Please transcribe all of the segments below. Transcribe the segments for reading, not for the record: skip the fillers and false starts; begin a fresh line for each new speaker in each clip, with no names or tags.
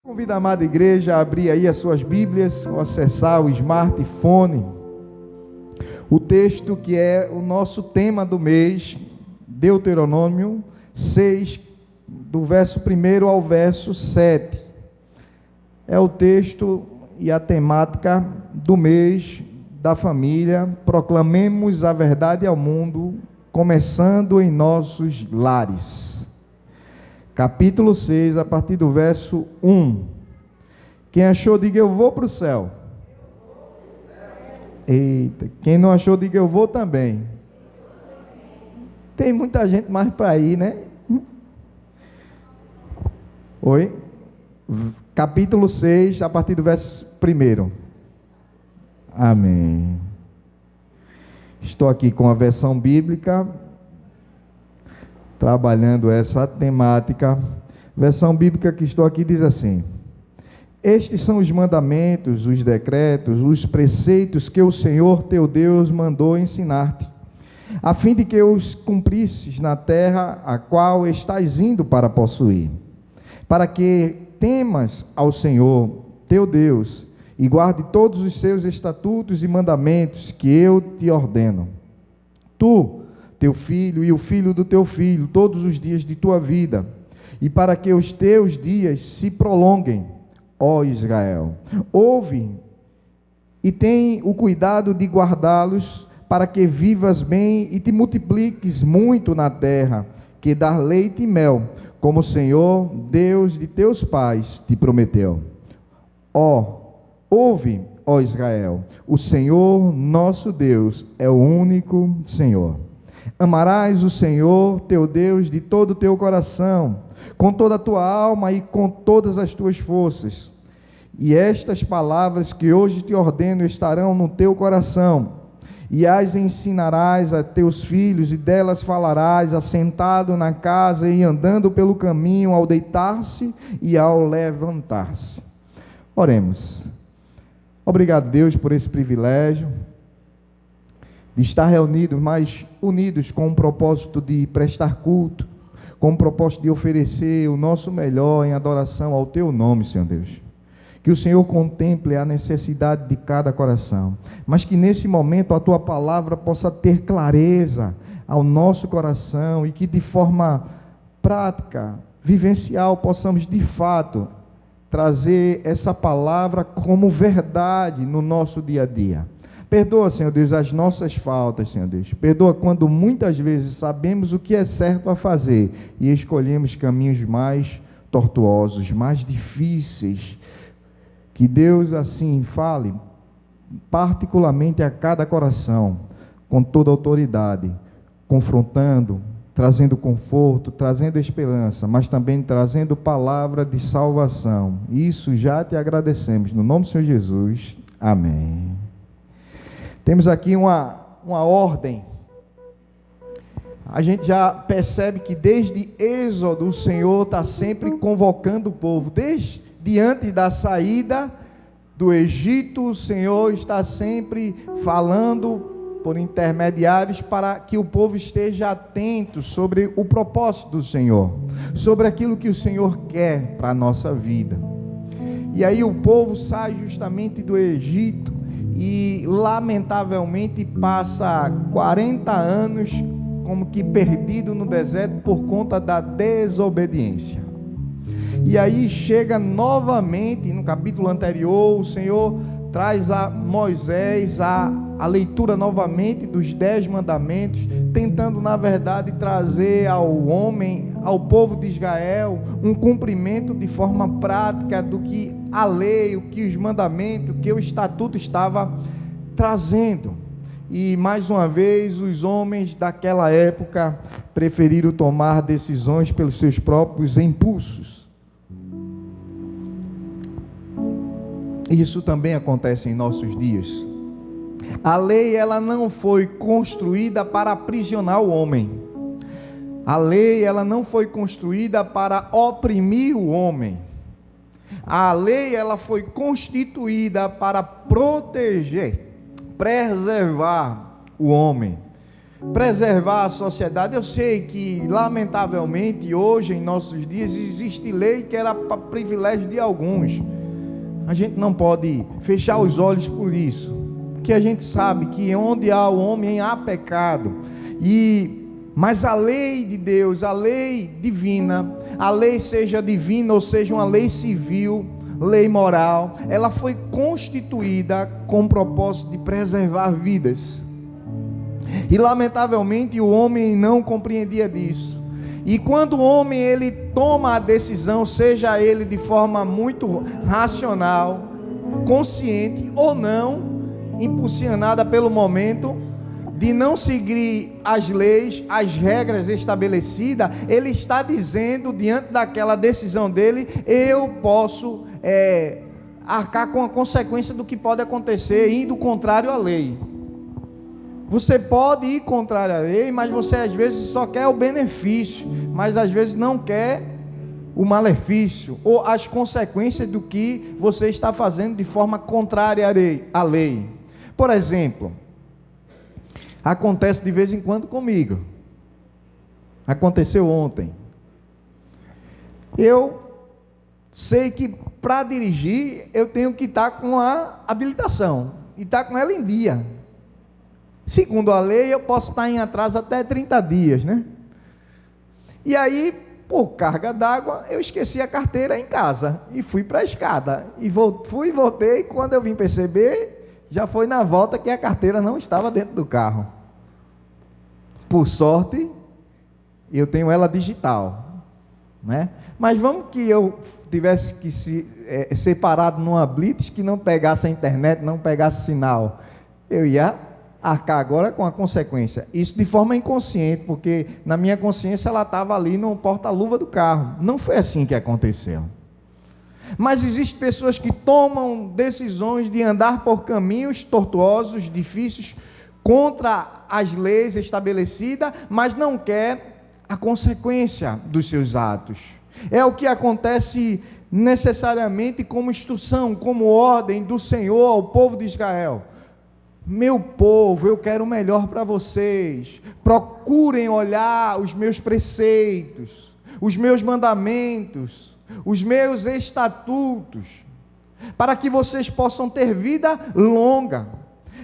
Convido a amada igreja a abrir aí as suas Bíblias ou acessar o smartphone. O texto que é o nosso tema do mês, Deuteronômio 6, do verso 1 ao verso 7. É o texto e a temática do mês da família. Proclamemos a verdade ao mundo, começando em nossos lares. Capítulo 6, a partir do verso 1. Quem achou, diga eu vou para o céu. Eita, quem não achou, diga eu vou também. Tem muita gente mais para ir, né? Oi? Capítulo 6, a partir do verso 1. Amém. Estou aqui com a versão bíblica, trabalhando essa temática. Versão bíblica que estou aqui diz assim: estes são os mandamentos, os decretos, os preceitos que o Senhor teu Deus mandou ensinar-te, a fim de que os cumprisses na terra a qual estás indo para possuir, para que temas ao Senhor teu Deus e guarde todos os seus estatutos e mandamentos que eu te ordeno, tu, teu filho e o filho do teu filho, todos os dias de tua vida, e para que os teus dias se prolonguem, ó Israel. Ouve e tem o cuidado de guardá-los, para que vivas bem e te multipliques muito na terra, que dá leite e mel, como o Senhor, Deus de teus pais, te prometeu. Ouve, ó Israel, o Senhor nosso Deus é o único Senhor. Amarás o Senhor teu Deus de todo o teu coração, com toda a tua alma e com todas as tuas forças. E estas palavras que hoje te ordeno estarão no teu coração, e as ensinarás a teus filhos, e delas falarás assentado na casa e andando pelo caminho, ao deitar-se e ao levantar-se. Oremos. Obrigado, Deus, por esse privilégio de estar reunidos, mas unidos com o propósito de prestar culto, com o propósito de oferecer o nosso melhor em adoração ao teu nome, Senhor Deus. Que o Senhor contemple a necessidade de cada coração, mas que nesse momento a tua palavra possa ter clareza ao nosso coração e que de forma prática, vivencial, possamos de fato trazer essa palavra como verdade no nosso dia a dia. Perdoa, Senhor Deus, as nossas faltas, Senhor Deus. Perdoa quando muitas vezes sabemos o que é certo a fazer e escolhemos caminhos mais tortuosos, mais difíceis. Que Deus assim fale particularmente a cada coração, com toda autoridade, confrontando, trazendo conforto, trazendo esperança, mas também trazendo palavra de salvação. Isso já te agradecemos, no nome do Senhor Jesus. Amém. Temos aqui uma ordem. A gente já percebe que desde Êxodo o Senhor está sempre convocando o povo. Desde antes da saída do Egito, o Senhor está sempre falando por intermediários para que o povo esteja atento sobre o propósito do Senhor, sobre aquilo que o Senhor quer para a nossa vida. E aí o povo sai justamente do Egito e lamentavelmente passa 40 anos como que perdido no deserto por conta da desobediência. E aí chega novamente, no capítulo anterior, o Senhor traz a Moisés a leitura novamente dos 10 mandamentos, tentando na verdade trazer ao homem, ao povo de Israel, um cumprimento de forma prática do que a lei, o que os mandamentos, o que o estatuto estava trazendo. E mais uma vez os homens daquela época preferiram tomar decisões pelos seus próprios impulsos. Isso também acontece em nossos dias. A lei, ela não foi construída para aprisionar o homem. A lei, ela não foi construída para oprimir o homem. A lei, ela foi constituída para proteger, preservar o homem. preservar a sociedade. Eu sei que, lamentavelmente, hoje, em nossos dias, existe lei que era para privilégio de alguns. A gente não pode fechar os olhos por isso, porque a gente sabe que onde há o homem há pecado. Mas a lei de Deus, a lei divina, a lei seja divina ou seja uma lei civil, lei moral, ela foi constituída com o propósito de preservar vidas. E lamentavelmente o homem não compreendia disso. E quando o homem ele toma a decisão, seja ele de forma muito racional, consciente ou não, impulsionada pelo momento, de não seguir as leis, as regras estabelecidas, ele está dizendo, diante daquela decisão dele, eu posso arcar com a consequência do que pode acontecer, indo contrário à lei. Você pode ir contrário à lei, mas você às vezes só quer o benefício, mas às vezes não quer o malefício, ou as consequências do que você está fazendo de forma contrária à lei. Por exemplo, acontece de vez em quando comigo. Aconteceu ontem. Eu sei que para dirigir eu tenho que estar com a habilitação e estar com ela em dia. Segundo a lei, eu posso estar em atraso até 30 dias, né? E aí, por carga d'água, eu esqueci a carteira em casa e fui para a escada. E voltei, quando eu vim perceber, já foi na volta que a carteira não estava dentro do carro. Por sorte, eu tenho ela digital, né? Mas vamos que eu tivesse que ser parado numa blitz que não pegasse a internet, não pegasse sinal, eu ia arcar agora com a consequência. Isso de forma inconsciente, porque na minha consciência ela estava ali no porta-luva do carro. Não foi assim que aconteceu. Mas existem pessoas que tomam decisões de andar por caminhos tortuosos, difíceis, contra as leis estabelecidas, mas não quer a consequência dos seus atos. É o que acontece necessariamente como instrução, como ordem do Senhor ao povo de Israel. Meu povo, eu quero o melhor para vocês. Procurem olhar os meus preceitos, os meus mandamentos, os meus estatutos, para que vocês possam ter vida longa,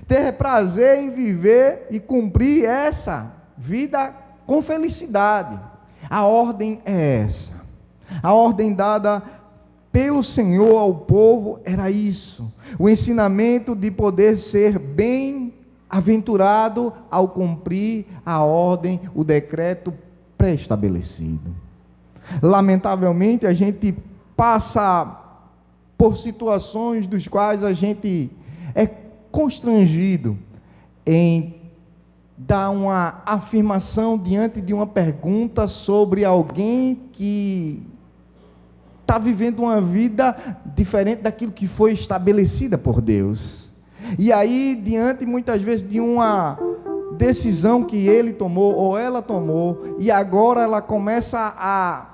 ter prazer em viver e cumprir essa vida com felicidade. A ordem é essa. A ordem dada pelo Senhor ao povo era isso, o ensinamento de poder ser bem-aventurado ao cumprir a ordem, o decreto pré-estabelecido. Lamentavelmente, a gente passa por situações dos quais a gente é constrangido em dar uma afirmação diante de uma pergunta sobre alguém que está vivendo uma vida diferente daquilo que foi estabelecida por Deus. E aí, diante muitas vezes de uma decisão que ele tomou ou ela tomou, e agora ela começa a,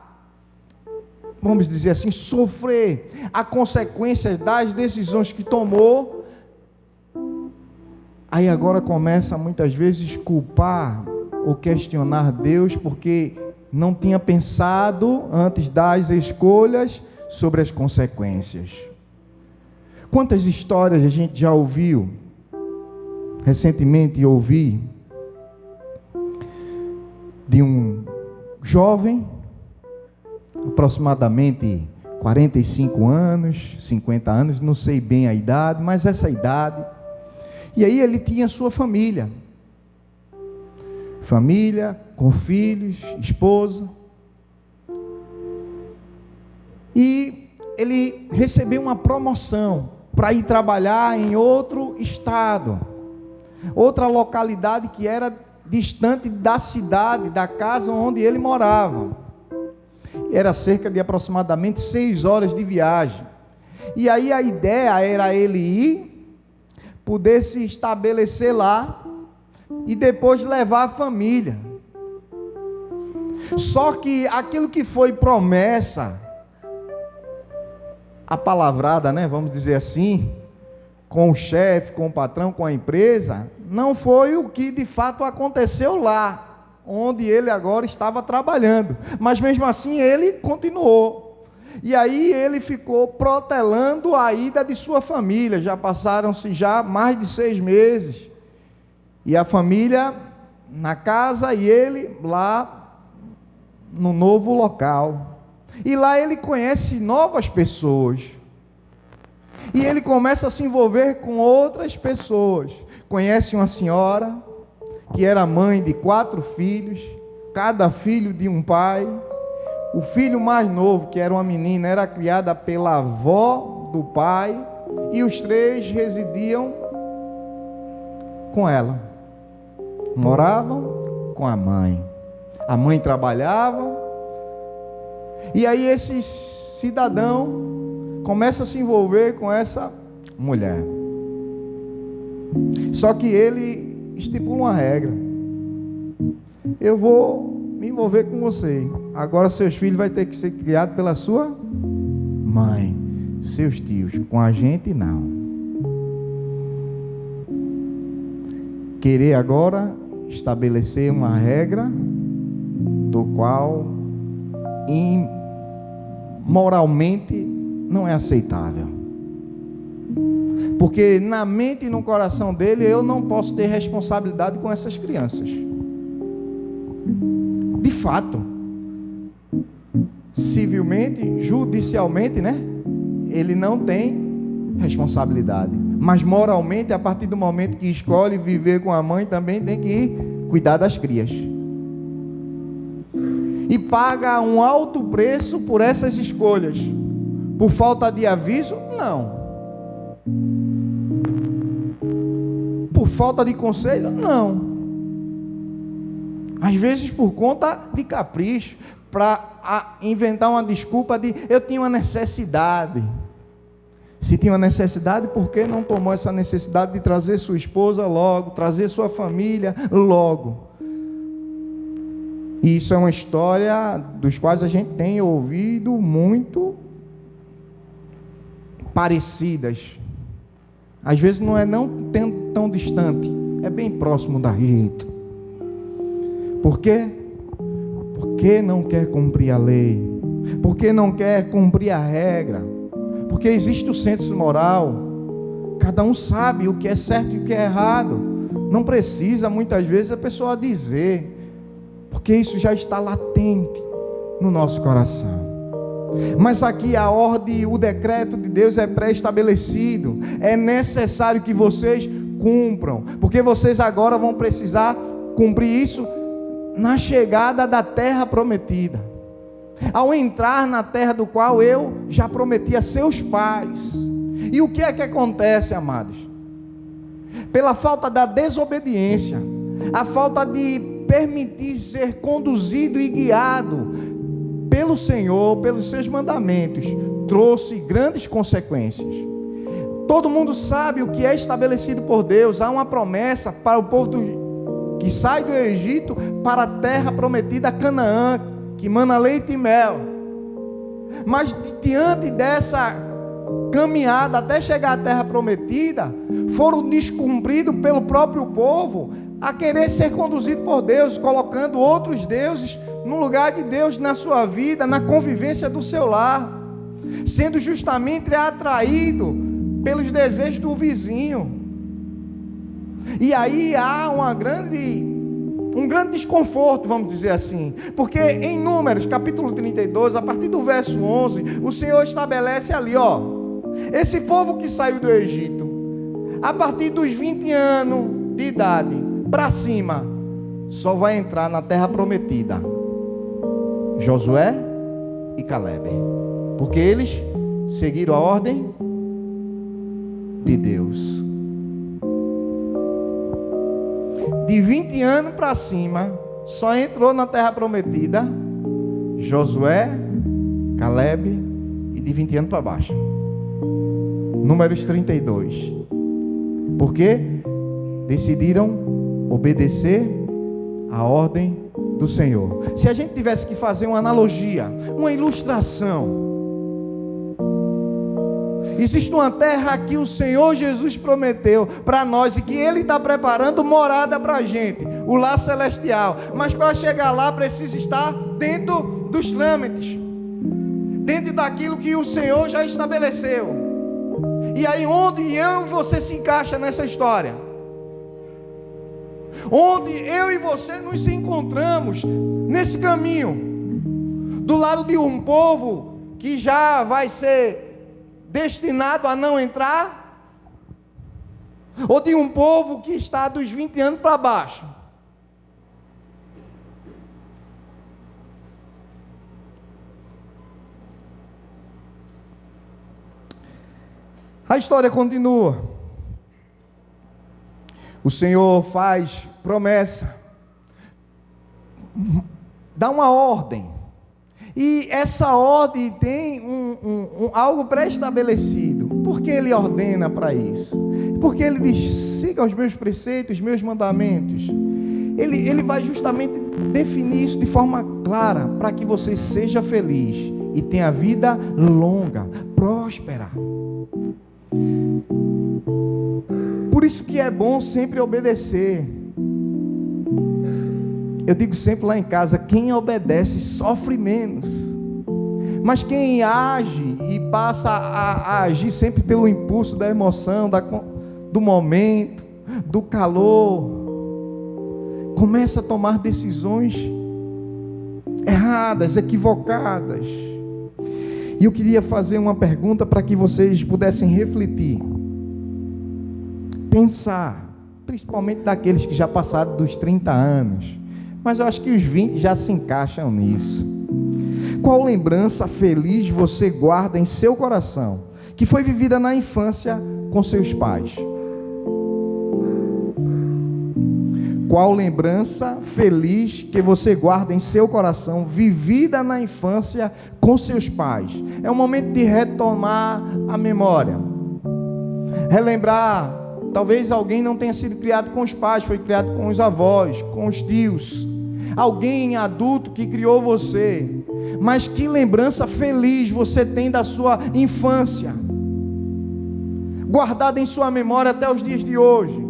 vamos dizer assim, sofrer a consequência das decisões que tomou, aí agora começa muitas vezes culpar ou questionar Deus, porque não tinha pensado antes das escolhas sobre as consequências. Quantas histórias a gente já ouviu? Recentemente ouvi de um jovem, aproximadamente 45 anos, 50 anos, não sei bem a idade, mas essa idade. E aí ele tinha sua família, com filhos, esposa, e ele recebeu uma promoção para ir trabalhar em outro estado, outra localidade que era distante da cidade, da casa onde ele morava. Era cerca de aproximadamente 6 horas de viagem. E aí a ideia era ele ir, poder se estabelecer lá e depois levar a família. Só que aquilo que foi promessa, a palavrada, né, vamos dizer assim, com o chefe, com o patrão, com a empresa, não foi o que de fato aconteceu lá, onde ele agora estava trabalhando, mas mesmo assim ele continuou. E aí ele ficou protelando a ida de sua família. Já passaram-se já mais de 6 meses, e a família na casa e ele lá no novo local. E lá ele conhece novas pessoas, e ele começa a se envolver com outras pessoas. Conhece uma senhora que era mãe de 4 filhos, cada filho de um pai. O filho mais novo, que era uma menina, era criada pela avó do pai, e os 3 residiam com ela, moravam com a mãe. A mãe trabalhava, e aí esse cidadão começa a se envolver com essa mulher. Só que ele estipula uma regra: eu vou me envolver com você, agora seus filhos vão ter que ser criados pela sua mãe, seus tios, com a gente não. Querer agora estabelecer uma regra do qual moralmente não é aceitável, porque na mente e no coração dele eu não posso ter responsabilidade com essas crianças. De fato, civilmente, judicialmente, né? Ele não tem responsabilidade, mas moralmente, a partir do momento que escolhe viver com a mãe, também tem que cuidar das crias, e paga um alto preço por essas escolhas. Por falta de aviso? Não. Por falta de conselho? Não. Às vezes por conta de capricho, para inventar uma desculpa de eu tinha uma necessidade. Se tinha uma necessidade, por que não tomou essa necessidade de trazer sua esposa logo, trazer sua família logo? E isso é uma história dos quais a gente tem ouvido muito parecidas. Às vezes não é não tão distante, é bem próximo da gente. Por quê? Porque não quer cumprir a lei, porque não quer cumprir a regra, porque existe o senso moral. Cada um sabe o que é certo e o que é errado. Não precisa muitas vezes a pessoa dizer, porque isso já está latente no nosso coração. Mas aqui a ordem, o decreto de Deus é pré-estabelecido. É necessário que vocês cumpram, porque vocês agora vão precisar cumprir isso na chegada da terra prometida, ao entrar na terra do qual eu já prometi a seus pais. E o que é que acontece, amados? Pela falta da desobediência, a falta de permitir ser conduzido e guiado pelo Senhor, pelos seus mandamentos, trouxe grandes consequências. Todo mundo sabe o que é estabelecido por Deus. Há uma promessa para o povo que sai do Egito para a terra prometida, Canaã, que mana leite e mel. Mas diante dessa caminhada até chegar à terra prometida, foram descumpridos pelo próprio povo a querer ser conduzido por Deus, colocando outros deuses no lugar de Deus na sua vida, na convivência do seu lar, sendo justamente atraído pelos desejos do vizinho. E aí há um grande desconforto, vamos dizer assim, porque em Números capítulo 32, a partir do verso 11, o Senhor estabelece ali, esse povo que saiu do Egito, a partir dos 20 anos de idade para cima, só vai entrar na terra prometida Josué e Calebe, porque eles seguiram a ordem de Deus. De 20 anos para cima, só entrou na terra prometida Josué, Calebe, e de 20 anos para baixo, Números 32, porque decidiram obedecer a ordem do Senhor. Se a gente tivesse que fazer uma analogia, uma ilustração, Existe uma terra que o Senhor Jesus prometeu para nós e que Ele está preparando morada para a gente, o lar celestial. Mas para chegar lá precisa estar dentro dos trâmites, dentro daquilo que o Senhor já estabeleceu. E aí onde eu e você se encaixa nessa história? Onde eu e você nos encontramos nesse caminho, do lado de um povo que já vai ser destinado a não entrar, ou de um povo que está dos 20 anos para baixo? A história continua. O Senhor faz promessa, dá uma ordem, e essa ordem tem algo pré-estabelecido. Por que Ele ordena para isso? Porque Ele diz: siga os meus preceitos, os meus mandamentos. Ele vai justamente definir isso de forma clara, para que você seja feliz e tenha vida longa, próspera. Por isso que é bom sempre obedecer. Eu digo sempre lá em casa: quem obedece sofre menos. Mas quem age e passa a agir sempre pelo impulso da emoção, do momento, do calor, começa a tomar decisões erradas, equivocadas. E eu queria fazer uma pergunta para que vocês pudessem refletir, pensar, principalmente daqueles que já passaram dos 30 anos, mas eu acho que os 20 já se encaixam nisso. Qual lembrança feliz você guarda em seu coração, que foi vivida na infância com seus pais? Qual lembrança feliz que você guarda em seu coração, vivida na infância com seus pais? É um momento de retomar a memória, relembrar. Talvez alguém não tenha sido criado com os pais, foi criado com os avós, com os tios, alguém adulto que criou você. Mas que lembrança feliz você tem da sua infância, guardada em sua memória até os dias de hoje?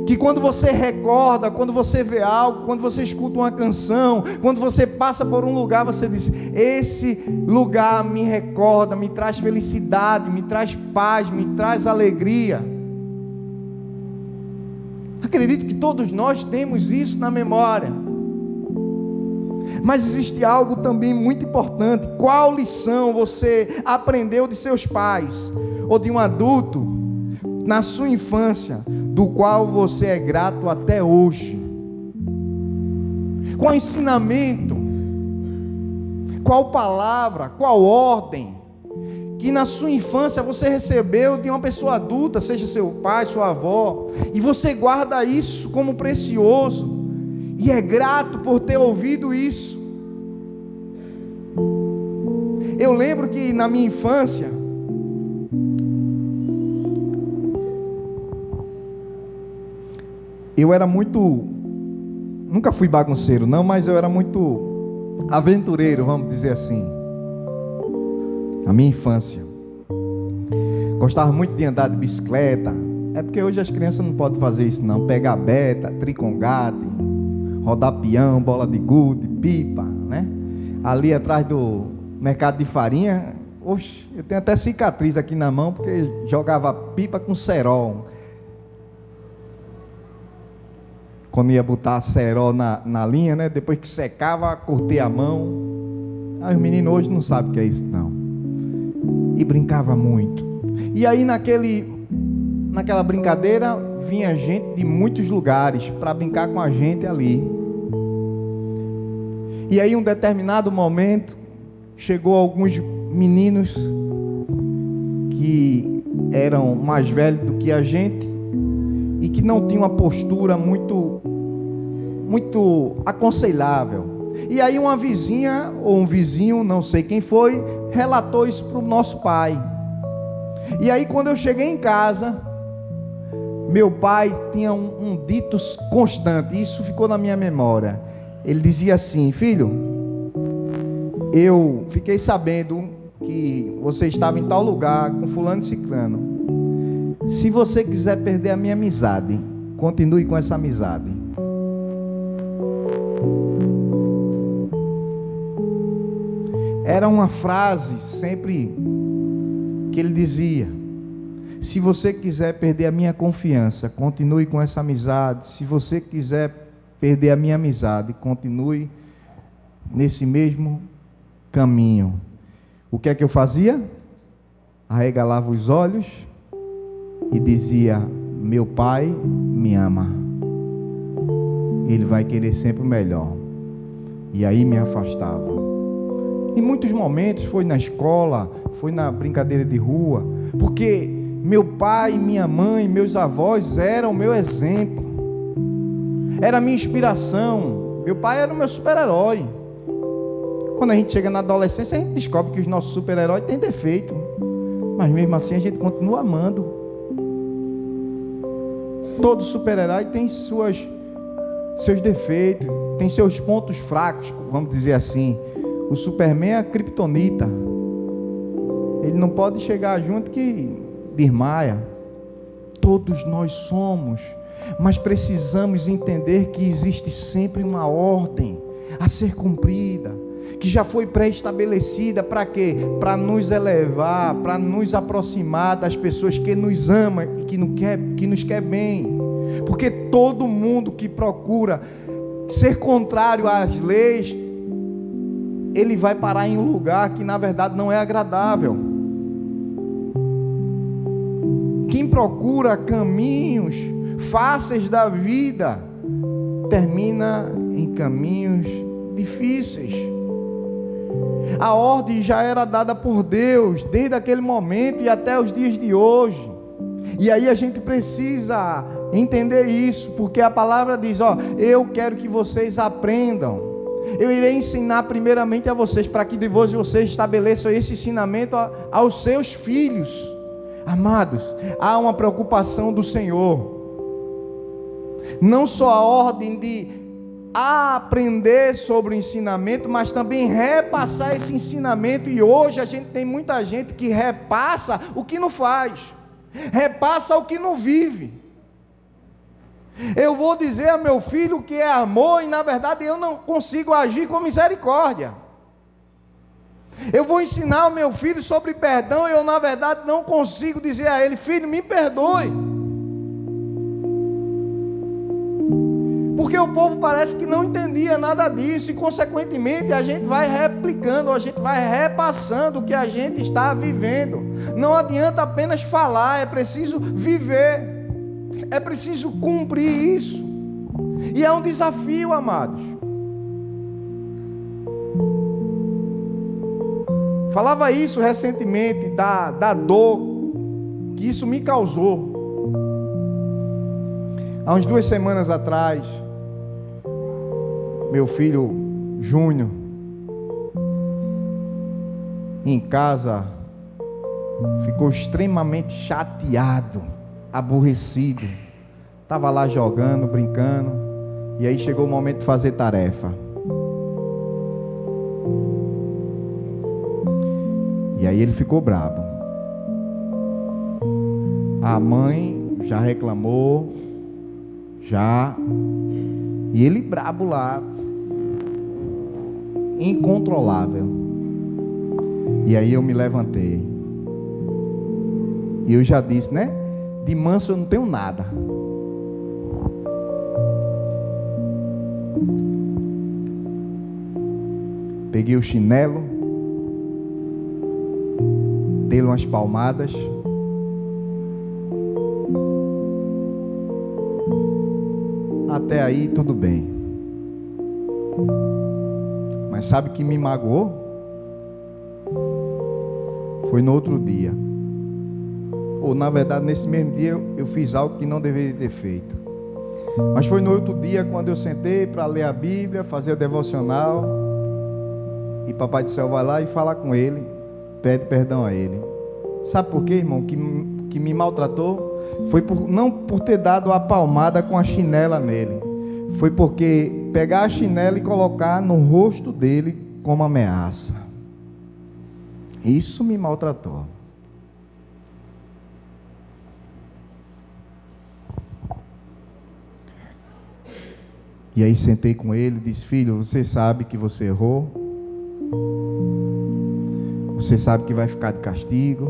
Que quando você recorda, quando você vê algo, quando você escuta uma canção, quando você passa por um lugar, você diz: esse lugar me recorda, me traz felicidade, me traz paz, me traz alegria. Acredito que todos nós temos isso na memória. Mas existe algo também muito importante. Qual lição você aprendeu de seus pais ou de um adulto na sua infância, do qual você é grato até hoje? Qual ensinamento, qual palavra, qual ordem que na sua infância você recebeu de uma pessoa adulta, seja seu pai, sua avó, e você guarda isso como precioso e é grato por ter ouvido isso? Eu lembro que na minha infância, eu era muito, nunca fui bagunceiro não, mas eu era muito aventureiro, vamos dizer assim. Na minha infância, gostava muito de andar de bicicleta. É porque hoje as crianças não podem fazer isso não, pegar beta, tricongate, rodar peão, bola de gude, pipa, né? Ali atrás do mercado de farinha, oxe, eu tenho até cicatriz aqui na mão, porque jogava pipa com cerol. Quando ia botar cerol na linha, né? Depois que secava, cortei a mão. Os meninos hoje não sabem o que é isso não. E brincava muito. E aí naquela brincadeira vinha gente de muitos lugares para brincar com a gente ali. E aí um determinado momento chegou alguns meninos que eram mais velhos do que a gente e que não tinham uma postura muito aconselhável. E aí uma vizinha ou um vizinho, não sei quem foi, relatou isso para o nosso pai. E aí quando eu cheguei em casa, meu pai tinha um dito constante, isso ficou na minha memória. Ele dizia assim: filho, eu fiquei sabendo que você estava em tal lugar com fulano e ciclano. Se você quiser perder a minha amizade, continue com essa amizade. Era uma frase sempre que ele dizia: se você quiser perder a minha confiança, continue com essa amizade. Se você quiser perder a minha amizade, continue nesse mesmo caminho. O que é que eu fazia? Arregalava os olhos e dizia: meu pai me ama, ele vai querer sempre o melhor. E aí me afastava. Em muitos momentos foi na escola, foi na brincadeira de rua, porque meu pai, minha mãe, meus avós eram o meu exemplo, era a minha inspiração. Meu pai era o meu super-herói. Quando a gente chega na adolescência, a gente descobre que os nossos super-heróis têm defeito, mas mesmo assim a gente continua amando. Todo super-herói tem seus defeitos, tem seus pontos fracos, vamos dizer assim. O Superman é a criptonita, ele não pode chegar junto que desmaia. Todos nós somos, mas precisamos entender que existe sempre uma ordem a ser cumprida, que já foi pré-estabelecida. Para quê? Para nos elevar, para nos aproximar das pessoas que nos amam e que nos quer bem. Porque todo mundo que procura ser contrário às leis, ele vai parar em um lugar que na verdade não é agradável. Quem procura caminhos fáceis da vida termina em caminhos difíceis. A ordem já era dada por Deus desde aquele momento e até os dias de hoje. E aí a gente precisa entender isso, porque a palavra diz: eu quero que vocês aprendam. Eu irei ensinar primeiramente a vocês, para que depois vocês estabeleçam esse ensinamento aos seus filhos. Amados, há uma preocupação do Senhor, não só a ordem de aprender sobre o ensinamento, mas também repassar esse ensinamento. E hoje a gente tem muita gente que repassa o que não faz, repassa o que não vive. Eu vou dizer a meu filho que é amor, e na verdade eu não consigo agir com misericórdia. Eu vou ensinar ao meu filho sobre perdão, e eu na verdade não consigo dizer a ele: filho, me perdoe. Porque o povo parece que não entendia nada disso, e consequentemente a gente vai replicando, a gente vai repassando o que a gente está vivendo. Não adianta apenas falar, é preciso viver. É preciso cumprir isso. E é um desafio, amados. Falava isso recentemente, da dor que isso me causou. Há umas 2 semanas atrás, meu filho Júnior, em casa, ficou extremamente chateado, aborrecido. Estava lá jogando, brincando, e aí chegou o momento de fazer tarefa. E aí ele ficou bravo. A mãe já reclamou, e ele brabo lá, incontrolável. E aí eu me levantei, e eu já disse, né? De manso eu não tenho nada. Peguei o chinelo, dei umas palmadas, até aí tudo bem. Mas sabe o que me magoou? Foi no outro dia. Ou na verdade nesse mesmo dia eu fiz algo que não deveria ter feito. Mas foi no outro dia, quando eu sentei para ler a Bíblia, fazer o devocional, e Papai do Céu vai lá e fala com ele, pede perdão a ele. Sabe por quê, irmão, que me maltratou? Foi não por ter dado a palmada com a chinela nele, foi porque pegar a chinela e colocar no rosto dele como ameaça. Isso me maltratou. E aí sentei com ele e disse: filho, você sabe que você errou, você sabe que vai ficar de castigo,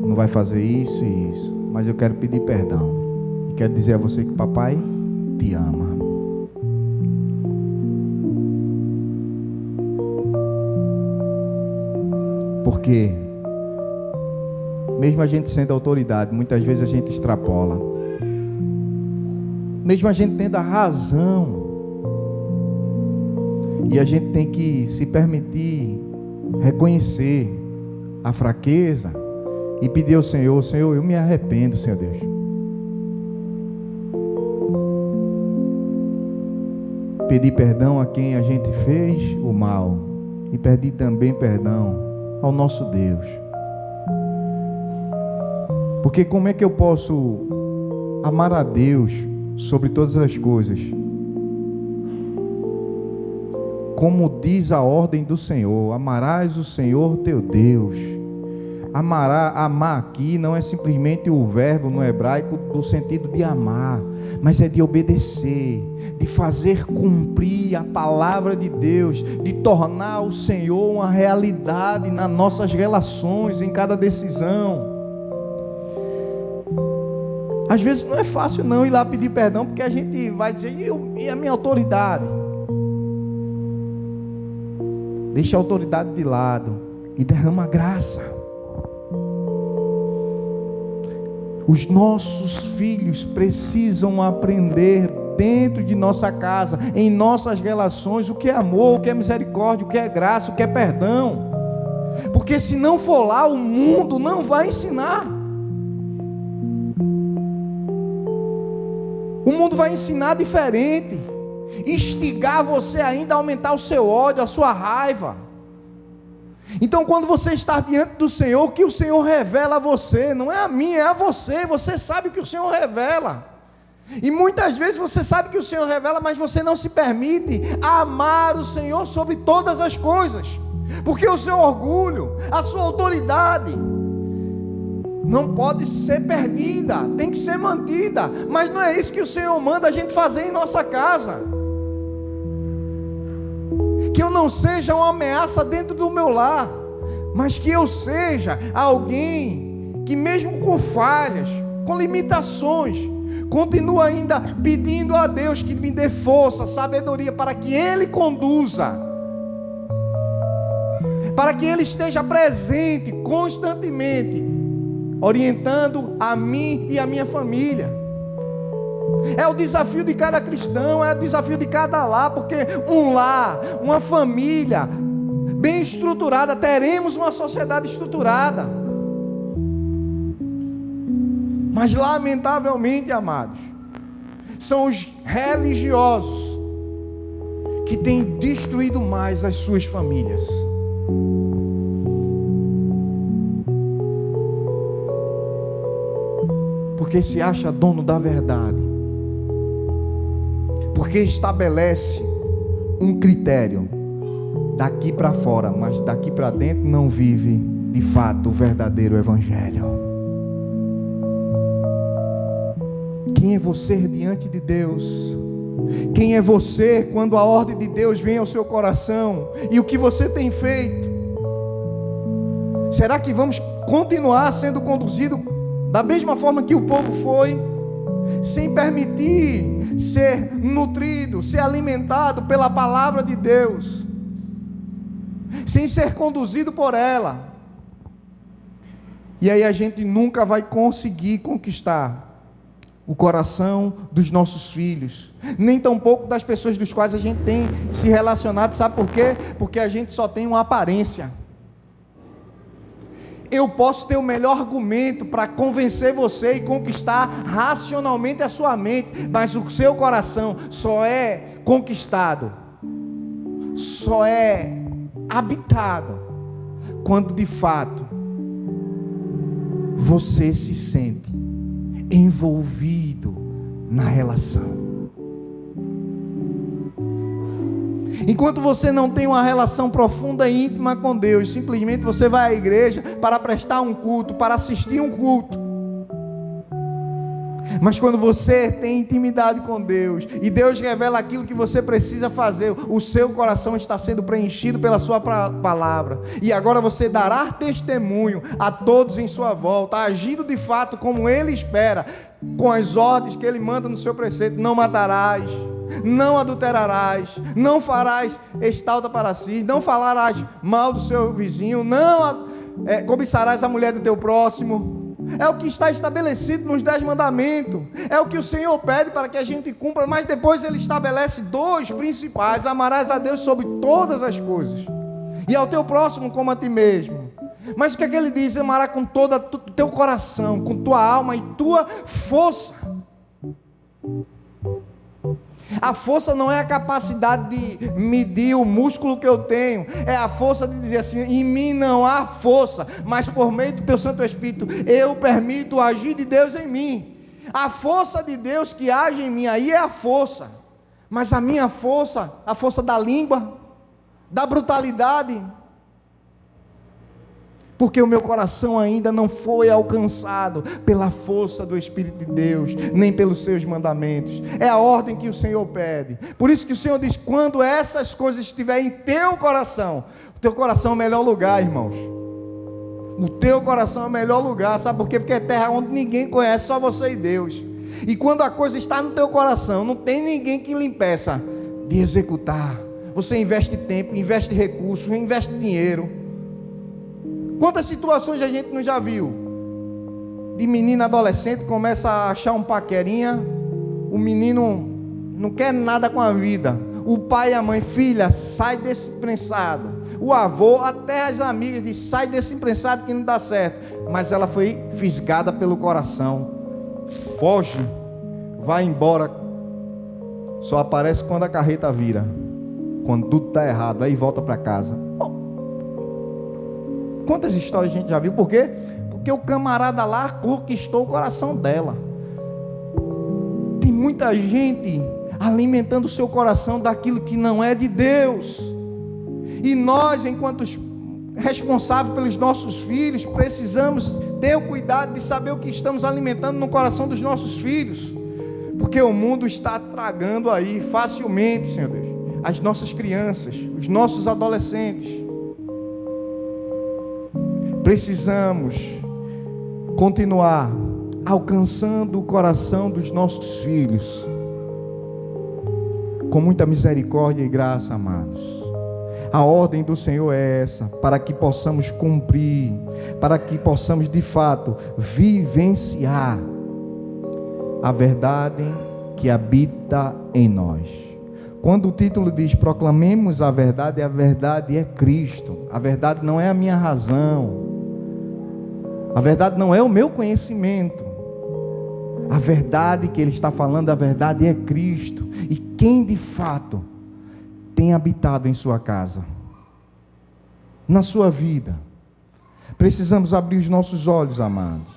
não vai fazer isso e isso, mas eu quero pedir perdão e quero dizer a você que papai te ama. Porque mesmo a gente sendo autoridade, muitas vezes a gente extrapola. Mesmo a gente tendo a razão, e a gente tem que se permitir reconhecer a fraqueza e pedir ao Senhor: Senhor, eu me arrependo, Senhor Deus. Pedir perdão a quem a gente fez o mal e pedir também perdão ao nosso Deus. Porque como é que eu posso amar a Deus sobre todas as coisas? Como diz a ordem do Senhor: amarás o Senhor teu Deus. Amar aqui não é simplesmente o verbo no hebraico do sentido de amar, mas é de obedecer, de fazer cumprir a palavra de Deus, de tornar o Senhor uma realidade nas nossas relações, em cada decisão. Às vezes não é fácil não ir lá pedir perdão, porque a gente vai dizer: e a minha autoridade? Deixa a autoridade de lado e derrama graça. Os nossos filhos precisam aprender dentro de nossa casa, em nossas relações, o que é amor, o que é misericórdia, o que é graça, o que é perdão. Porque se não for lá, o mundo não vai ensinar. O mundo vai ensinar diferente, instigar você ainda a aumentar o seu ódio, a sua raiva. Então, quando você está diante do Senhor, o que o Senhor revela a você, não é a mim, é a você. Você sabe o que o Senhor revela. E muitas vezes você sabe que o Senhor revela, mas você não se permite amar o Senhor sobre todas as coisas. Porque o seu orgulho, a sua autoridade, não pode ser perdida, tem que ser mantida. Mas não é isso que o Senhor manda a gente fazer em nossa casa. Que eu não seja uma ameaça dentro do meu lar, mas que eu seja alguém que, mesmo com falhas, com limitações, continua ainda pedindo a Deus que me dê força, sabedoria, para que Ele conduza, para que Ele esteja presente constantemente, orientando a mim e a minha família. É o desafio de cada cristão, é o desafio de cada lar, porque um lar, uma família bem estruturada, teremos uma sociedade estruturada. Mas lamentavelmente, amados, são os religiosos que têm destruído mais as suas famílias. Porque se acha dono da verdade, porque estabelece um critério daqui para fora, mas daqui para dentro não vive de fato o verdadeiro evangelho. Quem é você diante de Deus? Quem é você quando a ordem de Deus vem ao seu coração? E o que você tem feito? Será que vamos continuar sendo conduzidos da mesma forma que o povo foi, sem permitir ser nutrido, ser alimentado pela palavra de Deus, sem ser conduzido por ela? E aí a gente nunca vai conseguir conquistar o coração dos nossos filhos, nem tampouco das pessoas dos quais a gente tem se relacionado. Sabe por quê? Porque a gente só tem uma aparência. Eu posso ter o melhor argumento para convencer você e conquistar racionalmente a sua mente, mas o seu coração só é conquistado, só é habitado quando de fato você se sente envolvido na relação. Enquanto você não tem uma relação profunda e íntima com Deus, simplesmente você vai à igreja para prestar um culto, para assistir um culto. Mas quando você tem intimidade com Deus, e Deus revela aquilo que você precisa fazer, o seu coração está sendo preenchido pela sua palavra, e agora você dará testemunho a todos em sua volta, agindo de fato como Ele espera, com as ordens que Ele manda no seu preceito: não matarás, não adulterarás, não farás estalta para si, não falarás mal do seu vizinho, não cobiçarás a mulher do teu próximo. É o que está estabelecido nos 10 mandamentos, é o que o Senhor pede para que a gente cumpra, mas depois Ele estabelece 2 principais: amarás a Deus sobre todas as coisas, e ao teu próximo como a ti mesmo. Mas o que é que Ele diz? Amará com todo o teu coração, com tua alma e tua força. A força não é a capacidade de medir o músculo que eu tenho, é a força de dizer assim: em mim não há força, mas por meio do teu Santo Espírito eu permito o agir de Deus em mim. A força de Deus que age em mim, aí é a força. Mas a minha força, a força da língua, da brutalidade, porque o meu coração ainda não foi alcançado pela força do Espírito de Deus, nem pelos seus mandamentos. É a ordem que o Senhor pede. Por isso que o Senhor diz: quando essas coisas estiverem em teu coração, o teu coração é o melhor lugar, irmãos. O teu coração é o melhor lugar, sabe por quê? Porque é terra onde ninguém conhece, só você e Deus. E quando a coisa está no teu coração, não tem ninguém que lhe impeça de executar. Você investe tempo, investe recursos, investe dinheiro. Quantas situações a gente não já viu? De menino adolescente começa a achar um paquerinha, o menino não quer nada com a vida. O pai e a mãe: filha, sai desse prensado. O avô, até as amigas, diz: sai desse prensado que não dá certo. Mas ela foi fisgada pelo coração. Foge, vai embora. Só aparece quando a carreta vira, quando tudo está errado, aí volta para casa. Quantas histórias a gente já viu? Por quê? Porque o camarada lá conquistou o coração dela. Tem muita gente alimentando o seu coração daquilo que não é de Deus. E nós, enquanto responsáveis pelos nossos filhos, precisamos ter o cuidado de saber o que estamos alimentando no coração dos nossos filhos. Porque o mundo está tragando aí facilmente, Senhor Deus, as nossas crianças, os nossos adolescentes. Precisamos continuar alcançando o coração dos nossos filhos com muita misericórdia e graça, amados. A ordem do Senhor é essa, para que possamos cumprir, para que possamos de fato vivenciar a verdade que habita em nós. Quando o título diz: proclamemos a verdade é Cristo. A verdade não é a minha razão, a verdade não é o meu conhecimento. A verdade que ele está falando, a verdade é Cristo. E quem de fato tem habitado em sua casa, na sua vida. Precisamos abrir os nossos olhos, amados.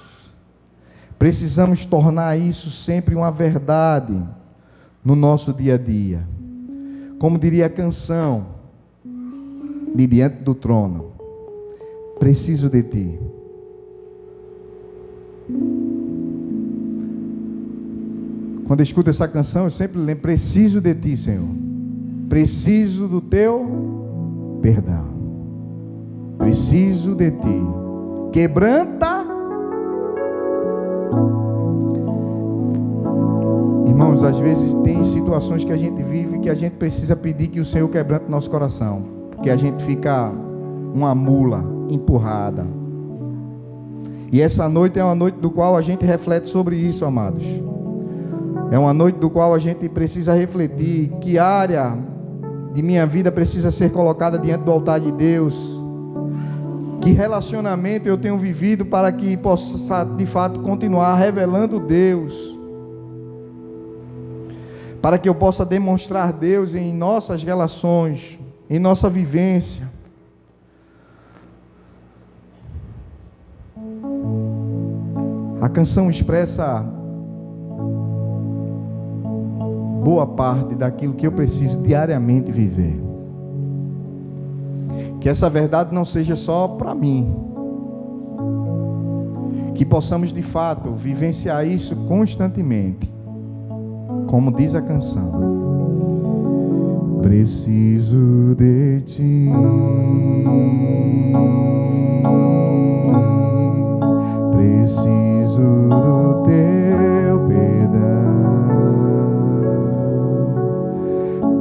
Precisamos tornar isso sempre uma verdade no nosso dia a dia. Como diria a canção de Diante do Trono: preciso de ti. Quando eu escuto essa canção, eu sempre lembro: preciso de ti, Senhor. Preciso do teu perdão. Preciso de ti. Quebranta. Irmãos, às vezes tem situações que a gente vive que a gente precisa pedir que o Senhor quebrante nosso coração, porque a gente fica uma mula empurrada. E essa noite é uma noite do qual a gente reflete sobre isso, amados. É uma noite do qual a gente precisa refletir que área de minha vida precisa ser colocada diante do altar de Deus. Que relacionamento eu tenho vivido para que possa de fato continuar revelando Deus. Para que eu possa demonstrar Deus em nossas relações, em nossa vivência. A canção expressa boa parte daquilo que eu preciso diariamente viver. Que essa verdade não seja só para mim. Que possamos de fato vivenciar isso constantemente. Como diz a canção: preciso de ti, preciso do teu perdão,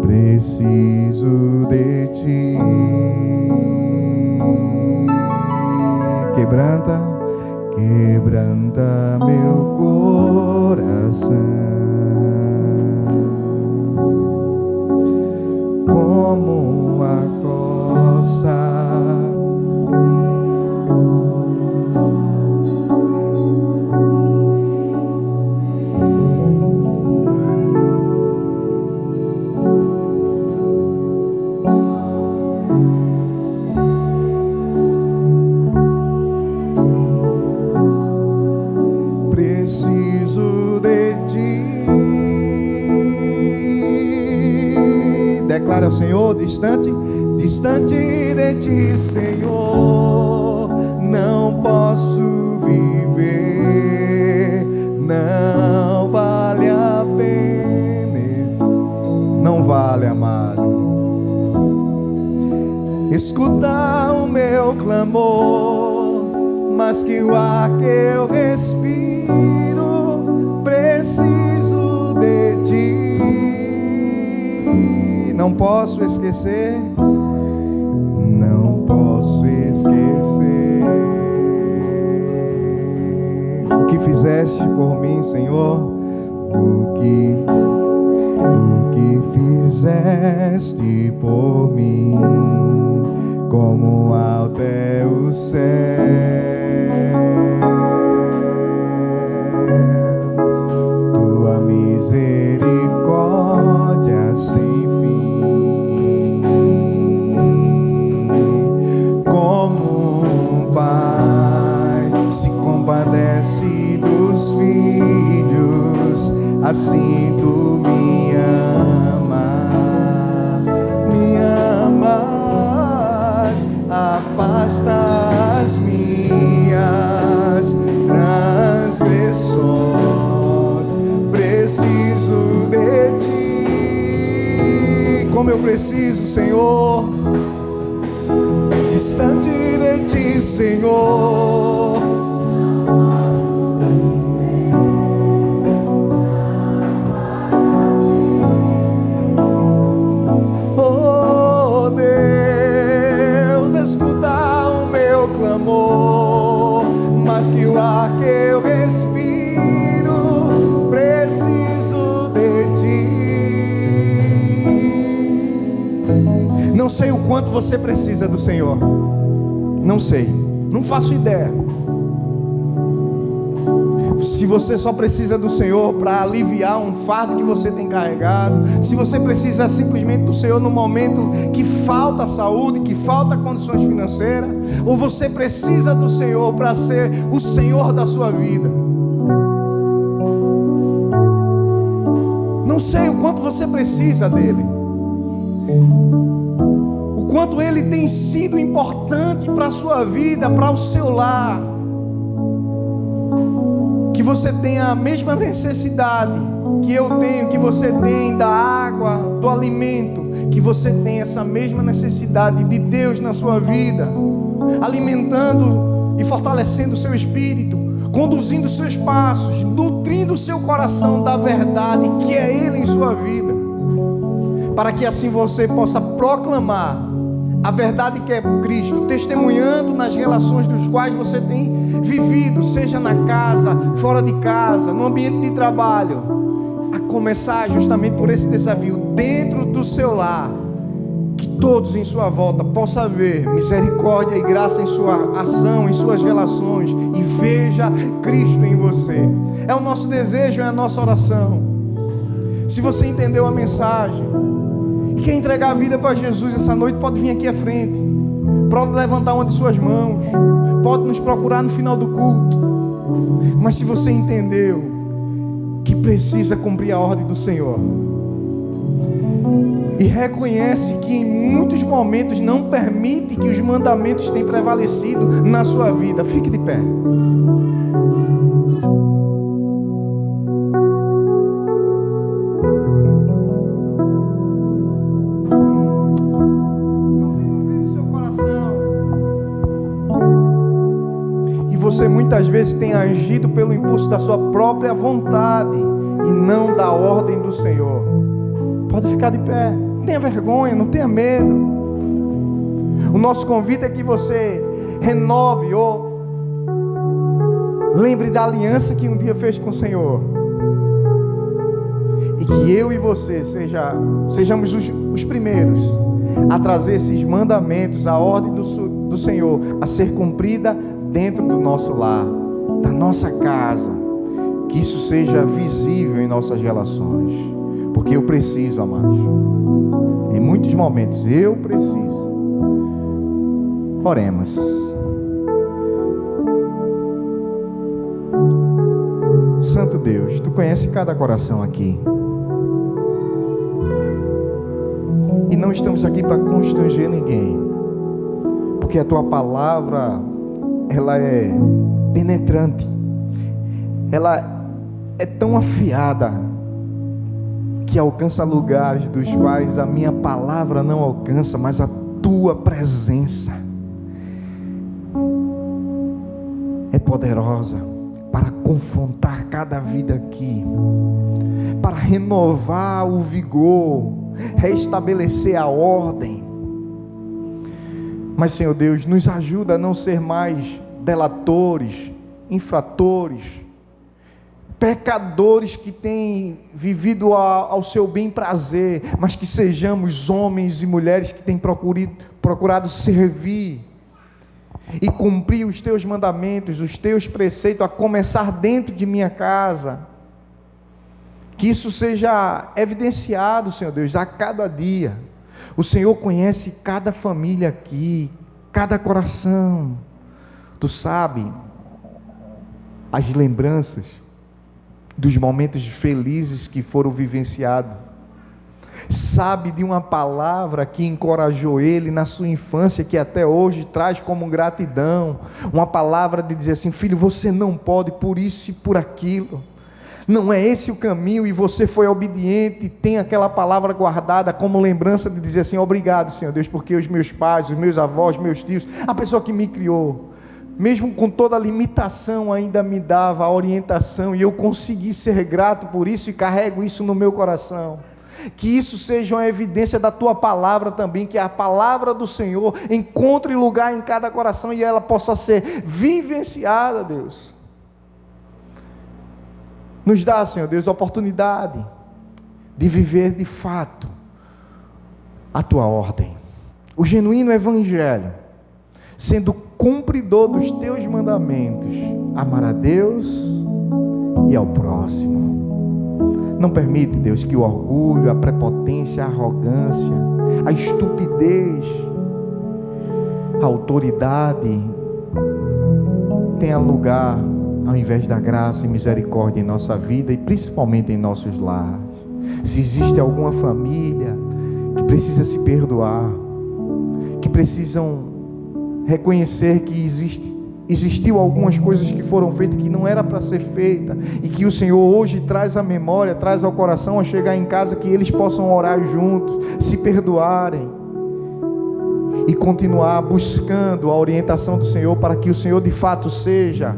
preciso de ti. Quebranta meu coração como uma coça. Preciso de ti. Declara ao Senhor: distante de ti, Senhor, não posso viver. Não vale a pena. Não vale, amado. Escutar o meu clamor, mas que o ar que eu respiro, preciso de ti. Não posso esquecer, não posso esquecer o que fizeste por mim, Senhor, o que fizeste por mim, como alto é o céu. Tua misericórdia sem fim, como um pai se compadece dos filhos, assim tu me amas, afasta as minhas transgressões. Preciso de ti, como eu preciso, Senhor, distante de ti, Senhor. Oh Deus, escuta o meu clamor, mas que o ar que eu respiro, preciso de ti. Não sei o quanto você precisa do Senhor, não sei, não faço ideia. Se você só precisa do Senhor para aliviar um fardo que você tem carregado, se você precisa simplesmente do Senhor no momento que falta saúde, que falta condições financeiras, ou você precisa do Senhor para ser o Senhor da sua vida. Não sei o quanto você precisa dele, o quanto ele tem sido importante para a sua vida, para o seu lar. Que você tenha a mesma necessidade que eu tenho, que você tem da água, do alimento, que você tenha essa mesma necessidade de Deus na sua vida, alimentando e fortalecendo o seu espírito, conduzindo os seus passos, nutrindo o seu coração da verdade que é Ele em sua vida, para que assim você possa proclamar a verdade que é Cristo, testemunhando nas relações dos quais você tem vivido, seja na casa, fora de casa, no ambiente de trabalho, a começar justamente por esse desafio, dentro do seu lar, que todos em sua volta possam ver misericórdia e graça em sua ação, em suas relações, e veja Cristo em você. É o nosso desejo, é a nossa oração. Se você entendeu a mensagem e quer entregar a vida para Jesus essa noite, pode vir aqui à frente, pode levantar uma de suas mãos, pode nos procurar no final do culto. Mas se você entendeu que precisa cumprir a ordem do Senhor, e reconhece que em muitos momentos não permite que os mandamentos tenham prevalecido na sua vida, fique de pé. Você muitas vezes tem agido pelo impulso da sua própria vontade e não da ordem do Senhor. Pode ficar de pé, não tenha vergonha, não tenha medo. O nosso convite é que você renove ou lembre da aliança que um dia fez com o Senhor, e que eu e você sejamos os primeiros a trazer esses mandamentos, a ordem do Senhor a ser cumprida dentro do nosso lar, da nossa casa, que isso seja visível em nossas relações, porque eu preciso, amados, em muitos momentos eu preciso. Oremos. Santo Deus, Tu conheces cada coração aqui, e não estamos aqui para constranger ninguém, porque a Tua palavra, ela é penetrante, ela é tão afiada que alcança lugares dos quais a minha palavra não alcança, mas a Tua presença é poderosa para confrontar cada vida aqui, para renovar o vigor, restabelecer a ordem. Mas, Senhor Deus, nos ajuda a não ser mais delatores, infratores, pecadores que têm vivido ao seu bem prazer, mas que sejamos homens e mulheres que têm procurado servir e cumprir os Teus mandamentos, os Teus preceitos, a começar dentro de minha casa. Que isso seja evidenciado, Senhor Deus, a cada dia. O Senhor conhece cada família aqui, cada coração. Tu sabe as lembranças dos momentos felizes que foram vivenciados. Sabe de uma palavra que encorajou ele na sua infância, que até hoje traz como gratidão. Uma palavra de dizer assim: filho, você não pode por isso e por aquilo. Não é esse o caminho, e você foi obediente, e tem aquela palavra guardada como lembrança de dizer assim: obrigado, Senhor Deus, porque os meus pais, os meus avós, meus tios, a pessoa que me criou, mesmo com toda a limitação, ainda me dava a orientação, e eu consegui ser grato por isso, e carrego isso no meu coração. Que isso seja uma evidência da Tua palavra também, que a palavra do Senhor encontre lugar em cada coração, e ela possa ser vivenciada, Deus. Nos dá, Senhor Deus, a oportunidade de viver de fato a Tua ordem, o genuíno Evangelho, sendo cumpridor dos Teus mandamentos, amar a Deus e ao próximo. Não permite, Deus, que o orgulho, a prepotência, a arrogância, a estupidez, a autoridade tenha lugar ao invés da graça e misericórdia em nossa vida, e principalmente em nossos lares. Se existe alguma família que precisa se perdoar, que precisam reconhecer que existiu algumas coisas que foram feitas que não era para ser feita, e que o Senhor hoje traz à memória, traz ao coração, a chegar em casa, que eles possam orar juntos, se perdoarem e continuar buscando a orientação do Senhor, para que o Senhor de fato seja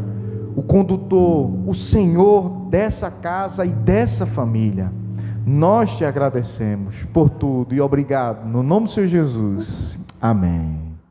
o condutor, o Senhor dessa casa e dessa família. Nós te agradecemos por tudo e obrigado, no nome do Senhor Jesus. Amém.